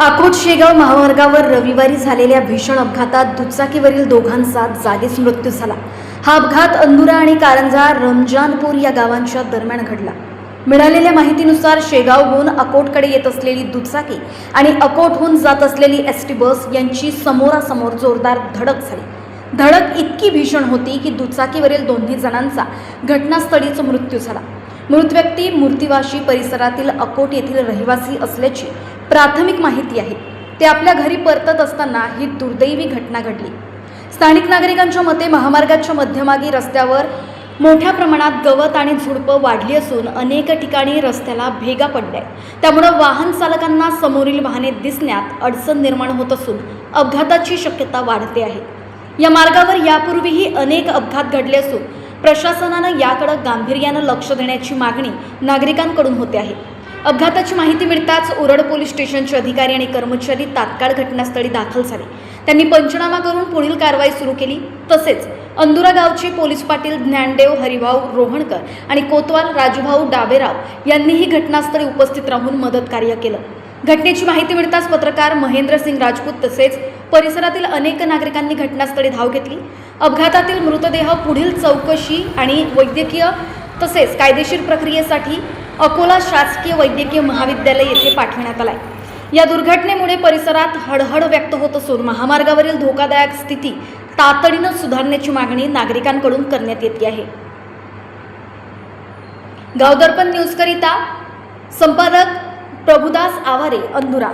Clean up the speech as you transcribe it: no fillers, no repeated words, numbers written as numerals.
अकोट शेगाव महामार्गावर रविवारी झालेल्या भीषण अपघातात दुचाकीवरील दोघांचा जागीच मृत्यू झाला। हा अपघात अंदुरा आणि कारंजा रमजानपूर या गावांच्या दरम्यान घडला। मिळालेल्या माहितीनुसार शेगावहून अकोटकडे येत असलेली दुचाकी आणि अकोटहून जात असलेली एसटी बस यांची समोरासमोर जोरदार धडक झाली। धडक इतकी भीषण होती की दुचाकीवरील दोन्ही जणांचा घटनास्थळीच मृत्यू झाला। मृत व्यक्ती मूर्तिवाशी परिसरातील अकोट येथील रहिवासी असल्याची प्राथमिक माहिती आहे। ते आपल्या घरी परतत असताना ही दुर्दैवी घटना घडली। स्थानिक नागरिकांच्या मते महामार्गाच्या मध्यभागी रस्त्यावर मोठ्या प्रमाणात गवत आणि झुडपं वाढली असून अनेक ठिकाणी रस्त्याला भेगा पडल्या। त्यामुळे वाहन चालकांना समोरील वाहने दिसण्यात अडचण निर्माण होत असून अपघाताची शक्यता वाढते आहे। या मार्गावर यापूर्वीही अनेक अपघात घडले असून प्रशासनाने याकडे गांभीर्याने लक्ष देण्याची मागणी नागरिकांकडून होते आहे। अपघाताची माहिती मिळताच उरड पोलीस स्टेशनचे अधिकारी आणि कर्मचारी तात्काळ घटनास्थळी दाखल झाले। त्यांनी पंचनामा करून पुढील कारवाई सुरू केली। तसेच अंदुरा गावचे पोलीस पाटील ज्ञानदेव हरिभाऊ रोहणकर आणि कोतवाल राजूभाऊ डाबेराव यांनीही घटनास्थळी उपस्थित राहून मदत कार्य केलं। घटनेची माहिती मिळताच पत्रकार महेंद्रसिंग राजपूत तसेच परिसरातील अनेक नागरिकांनी घटनास्थळी धाव घेतली। अपघातातील मृतदेह पुढील चौकशी आणि वैद्यकीय तसेच कायदेशीर प्रक्रियेसाठी अकोला शासकीय वैद्यकीय महाविद्यालय येथे पाठवण्यात आला आहे। या दुर्घटनेमुळे परिसरात हळहळ व्यक्त होत असून महामार्गावरील धोकादायक स्थिती तातडीने सुधारण्याची मागणी नागरिकांकडून करण्यात येते आहे। गावदर्पण न्यूज करिता संपादक प्रभुदास आवारे, अंदुरा।